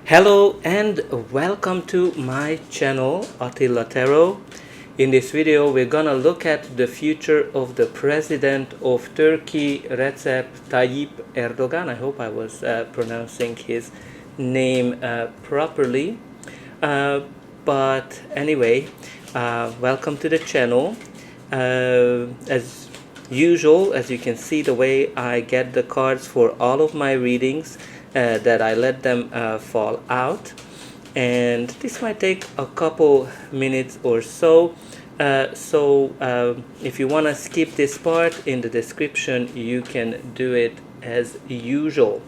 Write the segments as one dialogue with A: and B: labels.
A: Hello and welcome to my channel Attila Tarot. In this video we're gonna look at the future of the president of Turkey, Recep Tayyip Erdogan. I hope I was pronouncing his name properly. But anyway, welcome to the channel. As usual, as you can see, the way I get the cards for all of my readings, that I let them fall out, and this might take a couple minutes or so. If you want to skip this part, in the description you can do it as usual.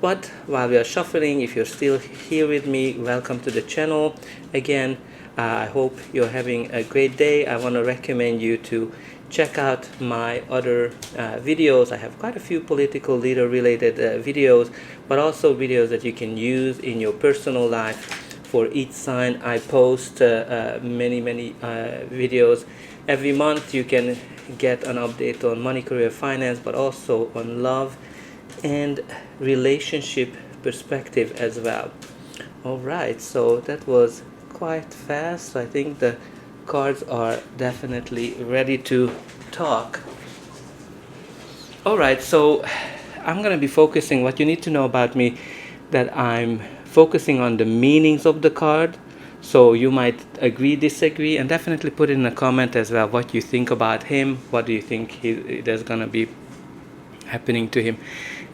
A: But while we are shuffling, if you're still here with me, welcome to the channel again. I hope you're having a great day. I want to recommend you to check out my other videos. I have quite a few political leader related videos, but also videos that you can use in your personal life. For each sign I post many videos. Every month you can get an update on money, career, finance, but also on love and relationship perspective as well. Alright, so that was quite fast. I think the cards are definitely ready to talk. Alright, so I'm going to be focusing, what you need to know about me, that I'm focusing on the meanings of the card. So you might agree, disagree, and definitely put in a comment as well what you think about him. What do you think there's going to be happening to him,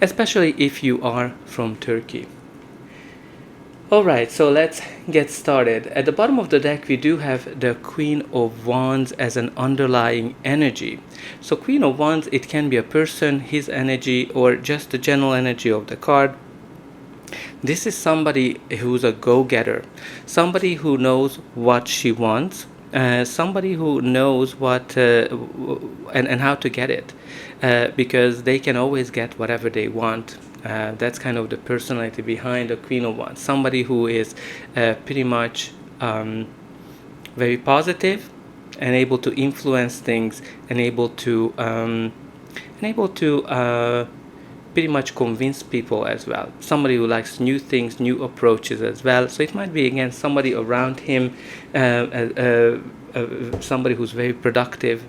A: especially if you are from Turkey. Alright, so let's get started. At the bottom of the deck we do have the Queen of Wands as an underlying energy. So Queen of Wands, it can be a person, his energy, or just the general energy of the card. This is somebody who's a go-getter, somebody who knows what she wants, somebody who knows what and how to get it, because they can always get whatever they want. That's kind of the personality behind the Queen of Wands. Somebody who is pretty much very positive and able to influence things, and able to pretty much convince people as well. Somebody who likes new things, new approaches as well. So it might be again somebody around him, somebody who's very productive,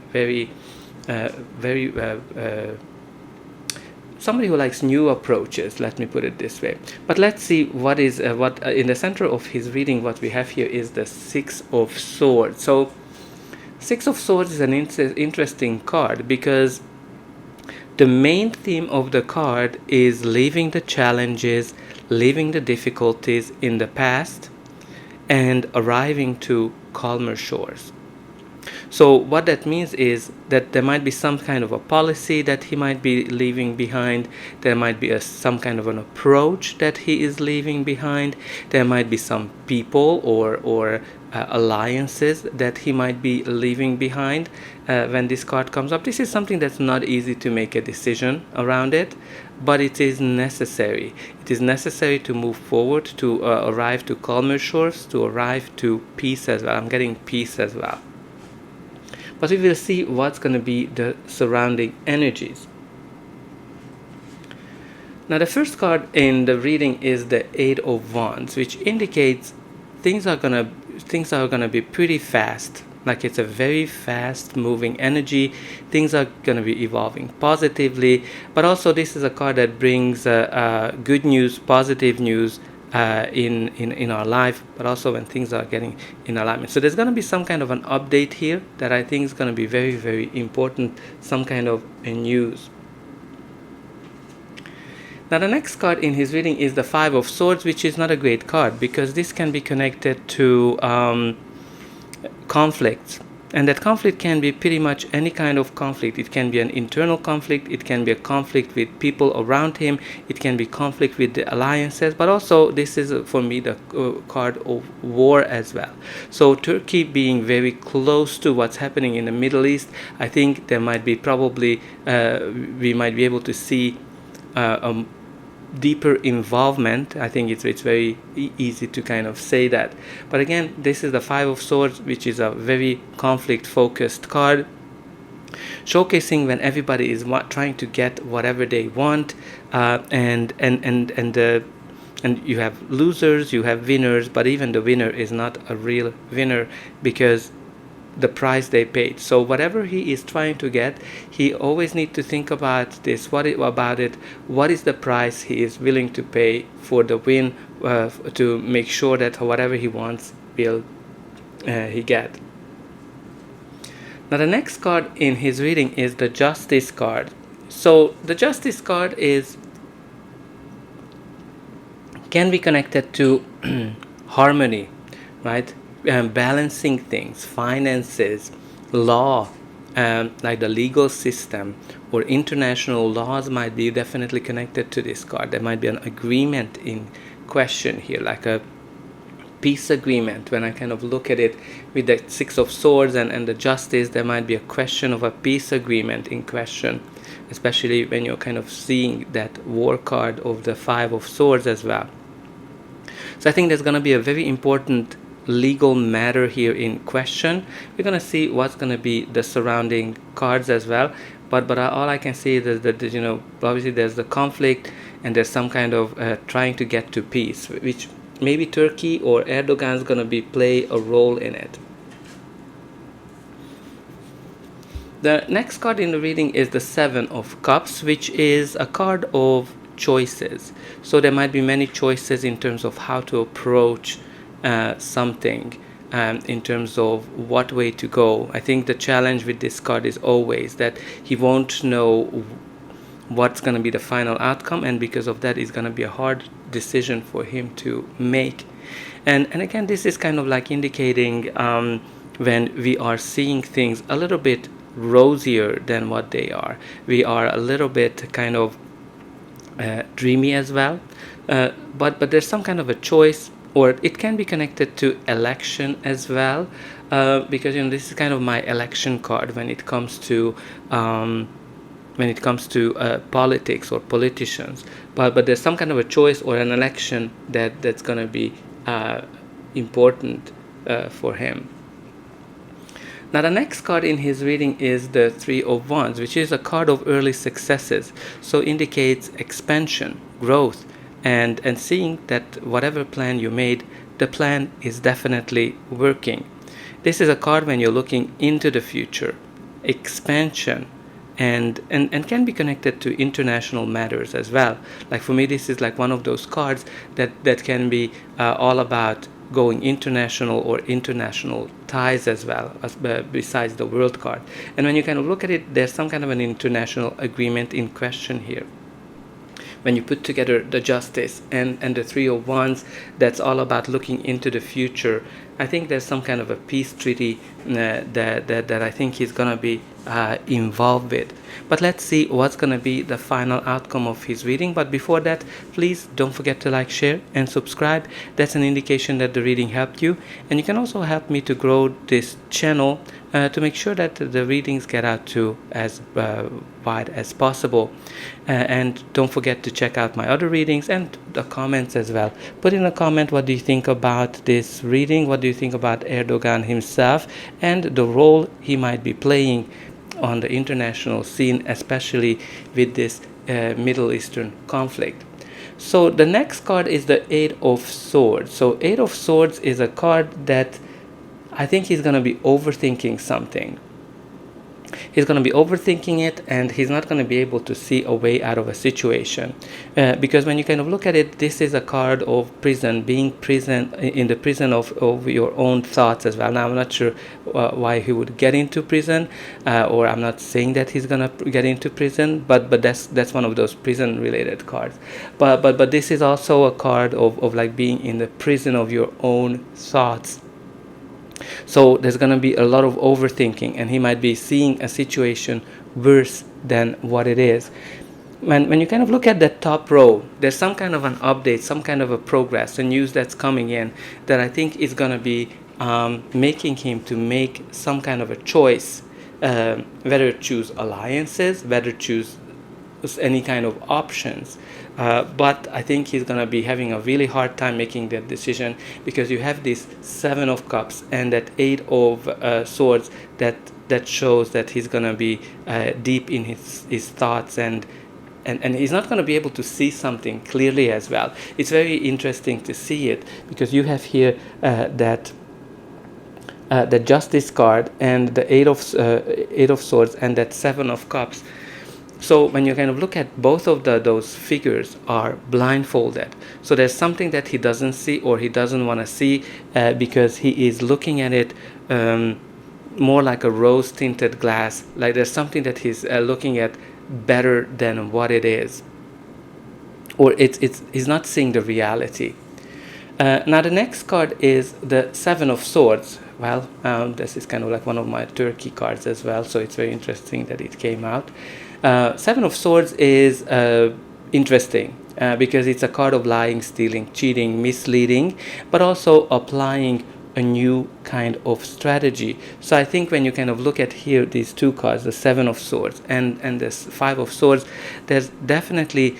A: somebody who likes new approaches, let me put it this way. But let's see what is in the center of his reading. What we have here is the Six of Swords. So Six of Swords is an interesting card, because the main theme of the card is leaving the challenges, leaving the difficulties in the past, and arriving to calmer shores. So what that means is that there might be some kind of a policy that he might be leaving behind. There might be some kind of an approach that he is leaving behind. There might be some people or alliances that he might be leaving behind when this card comes up. This is something that's not easy to make a decision around it, but it is necessary. It is necessary to move forward, to arrive to calmer shores, to arrive to peace as well. I'm getting peace as well. But we will see what's going to be the surrounding energies. Now the first card in the reading is the Eight of Wands, which indicates things are gonna be pretty fast. Like it's a very fast moving energy. Things are gonna be evolving positively, but also this is a card that brings good news, positive news in our life, but also when things are getting in alignment. So there's going to be some kind of an update here that I think is going to be very important, some kind of a news. Now the next card in his reading is the Five of Swords, which is not a great card, because this can be connected to conflicts. And that conflict can be pretty much any kind of conflict. It can be an internal conflict, it can be a conflict with people around him, it can be conflict with the alliances, but also this is for me the card of war as well. So Turkey being very close to what's happening in the Middle East, I think there might be probably, we might be able to see deeper involvement. I think it's very easy to kind of say that. But again, this is the Five of Swords, which is a very conflict focused card. showcasing when everybody is trying to get whatever they want, and you have losers, you have winners, but even the winner is not a real winner because the price they paid. So whatever he is trying to get, he always needs to think about this. What is the price he is willing to pay for the win, to make sure that whatever he wants will he get. Now the next card in his reading is the Justice card. So the Justice card can be connected to harmony, right? Balancing things, finances, law, like the legal system or international laws might be definitely connected to this card. There might be an agreement in question here, like a peace agreement. When I kind of look at it with the Six of Swords and the Justice, there might be a question of a peace agreement in question, especially when you're kind of seeing that war card of the Five of Swords as well. So I think there's going to be a very important legal matter here in question. We're going to see what's going to be the surrounding cards as well, but all I can see is that obviously there's the conflict and there's some kind of trying to get to peace, which maybe Turkey or Erdogan is going to play a role in it. The next card in the reading is the Seven of Cups, which is a card of choices. So there might be many choices in terms of how to approach something, in terms of what way to go. I think the challenge with this card is always that he won't know what's going to be the final outcome, and because of that it's going to be a hard decision for him to make. And again, this is kind of like indicating when we are seeing things a little bit rosier than what they are. We are a little bit kind of dreamy as well, but there's some kind of a choice, or it can be connected to election as well, because this is kind of my election card when it comes to politics or politicians. But there's some kind of a choice or an election that's going to be important for him. Now the next card in his reading is the Three of Wands, which is a card of early successes. So indicates expansion, growth, and seeing that whatever plan you made, the plan is definitely working. This is a card when you're looking into the future, expansion, and can be connected to international matters as well. Like for me, this is like one of those cards that can be all about going international or international ties as well, besides the world card. And when you kind of look at it, there's some kind of an international agreement in question here. When you put together the Justice and the Three of Wands, that's all about looking into the future. I think there's some kind of a peace treaty that I think he's going to be involved with. But let's see what's going to be the final outcome of his reading. But before that, please don't forget to like, share, and subscribe. That's an indication that the reading helped you. And you can also help me to grow this channel to make sure that the readings get out to as wide as possible. And don't forget to check out my other readings and the comments as well. Put in a comment, what do you think about this reading? What do you think about Erdogan himself and the role he might be playing on the international scene, especially with this Middle Eastern conflict? So the next card is the Eight of Swords. So Eight of Swords is a card that I think he's going to be overthinking something. He's going to be overthinking it, and he's not going to be able to see a way out of a situation. Because when you kind of look at it, this is a card of prison, being prison in the prison of your own thoughts as well. Now, I'm not sure why he would get into prison, or I'm not saying that he's going to get into prison, but that's one of those prison-related cards. But this is also a card of like being in the prison of your own thoughts. So there's going to be a lot of overthinking, and he might be seeing a situation worse than what it is. When you kind of look at that top row, there's some kind of an update, some kind of a progress, a news that's coming in that I think is going to be making him to make some kind of a choice, whether choose alliances, whether choose any kind of options. But I think he's going to be having a really hard time making that decision, because you have this Seven of Cups and that Eight of Swords that that shows that he's going to be deep in his thoughts, and he's not going to be able to see something clearly as well. It's very interesting to see it, because you have here that the Justice card and the Eight of Swords and that Seven of Cups. So when you kind of look at both of those figures are blindfolded. So there's something that he doesn't see, or he doesn't want to see, because he is looking at it more like a rose-tinted glass. Like there's something that he's looking at better than what it is, or he's not seeing the reality. Now the next card is the Seven of Swords. Well, this is kind of like one of my Turkey cards as well, so it's very interesting that it came out. Seven of Swords is interesting because it's a card of lying, stealing, cheating, misleading, but also applying a new kind of strategy. So I think when you kind of look at here these two cards, the Seven of Swords and this Five of Swords, there's definitely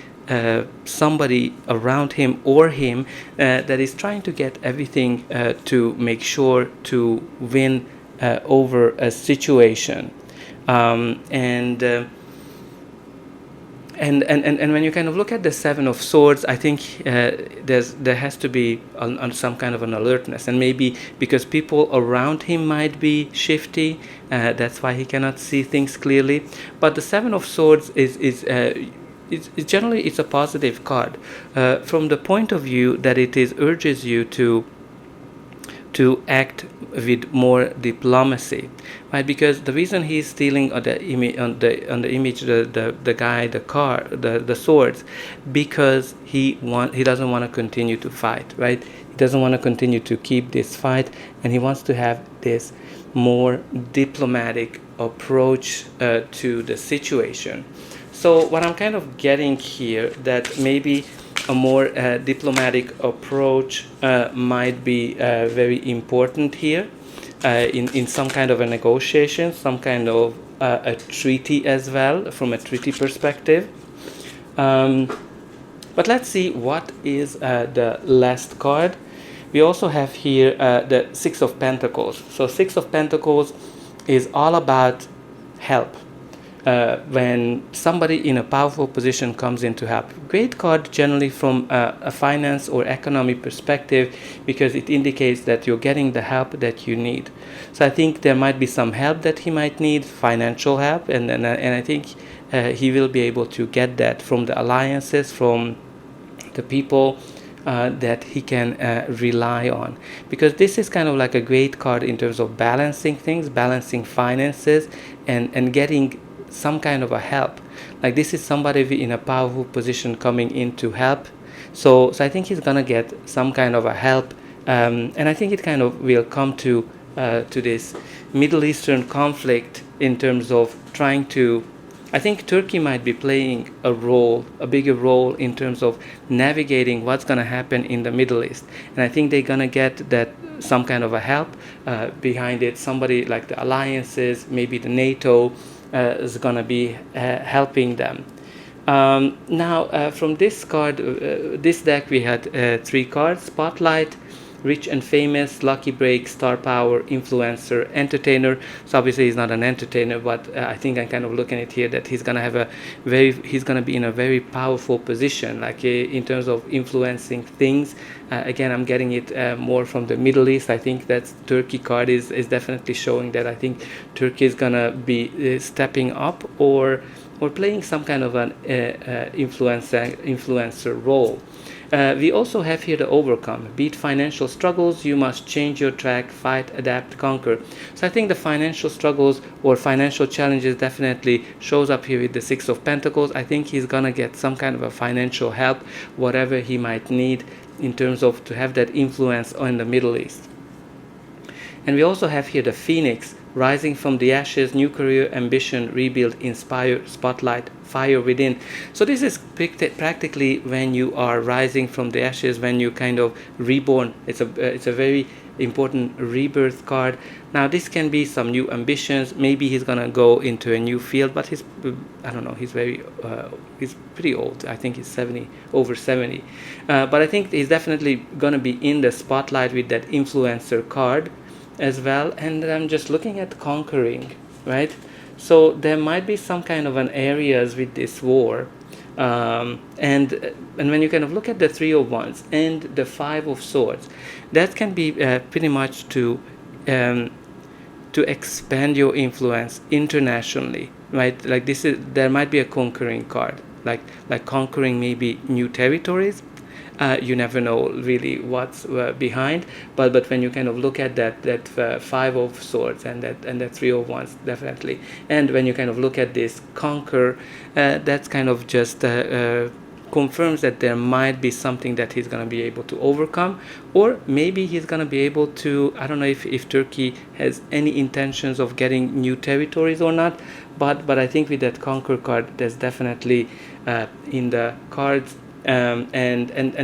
A: somebody around him or him that is trying to get everything to make sure to win over a situation. And when you kind of look at the Seven of Swords, I think there has to be on some kind of an alertness, and maybe because people around him might be shifty, that's why he cannot see things clearly. But the Seven of Swords is generally it's a positive card from the point of view that it urges you to act with more diplomacy, right? Because the reason he's stealing on the image, the guy, the car, the swords, because he doesn't want to continue to fight, right? He doesn't want to continue to keep this fight, and he wants to have this more diplomatic approach to the situation. So what I'm kind of getting here, that maybe a more diplomatic approach might be very important here in some kind of a negotiation, some kind of a treaty as well, from a treaty perspective. But let's see what is the last card. We also have here the Six of Pentacles. So Six of Pentacles is all about help. When somebody in a powerful position comes in to help. Great card generally from a finance or economy perspective, because it indicates that you're getting the help that you need. So I think there might be some help that he might need, financial help, and I think he will be able to get that from the alliances, from the people that he can rely on, because this is kind of like a great card in terms of balancing things, balancing finances, and getting some kind of a help. Like this is somebody in a powerful position coming in to help. So I think he's gonna get some kind of a help, and I think it kind of will come to this Middle Eastern conflict in terms of trying to. I think Turkey might be playing a bigger role in terms of navigating what's going to happen in the Middle East. And I think they're going to get that some kind of a help behind it. Somebody like the alliances, maybe the NATO is going to be helping them. Now, from this card, this deck, we had 3 cards: Spotlight, Rich and Famous, Lucky Break, Star Power, Influencer, Entertainer. So obviously he's not an entertainer, but I think I'm kind of looking at here that he's gonna be in a very powerful position, like in terms of influencing things. Again, I'm getting it more from the Middle East. I think that Turkey card is definitely showing that I think Turkey is gonna be stepping up or playing some kind of an influencer role. We also have here the Overcome. Beat financial struggles, you must change your track, fight, adapt, conquer. So I think the financial struggles or financial challenges definitely shows up here with the Six of Pentacles. I think he's gonna get some kind of a financial help, whatever he might need in terms of to have that influence on the Middle East. And we also have here the Phoenix, rising from the ashes, new career, ambition, rebuild, inspire, spotlight, fire within. So this is practically when you are rising from the ashes, when you kind of reborn. It's a very important rebirth card. Now this can be some new ambitions. Maybe he's gonna go into a new field, but he's pretty old. I think he's over 70. But I think he's definitely gonna be in the spotlight with that influencer card as well. And I'm just looking at conquering. right? So there might be some kind of an areas with this war, and when you kind of look at the Three of Wands and the Five of Swords, that can be pretty much to expand your influence internationally, right? Like this is, there might be a conquering card, like conquering maybe new territories. You never know really what's behind, but when you kind of look at that Five of Swords and that Three of Wands, definitely, and when you kind of look at this conquer, that's kind of just confirms that there might be something that he's going to be able to overcome, or maybe he's going to be able to, I don't know if Turkey has any intentions of getting new territories or not, but I think with that conquer card, there's definitely in the cards, and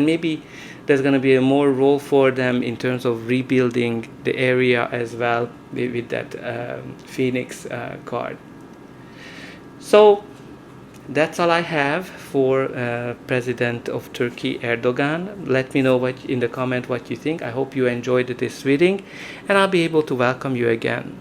A: maybe there's going to be a more role for them in terms of rebuilding the area as well with that Phoenix card. So that's all I have for President of Turkey Erdogan. Let me know in the comment what you think. I hope you enjoyed this reading, and I'll be able to welcome you again.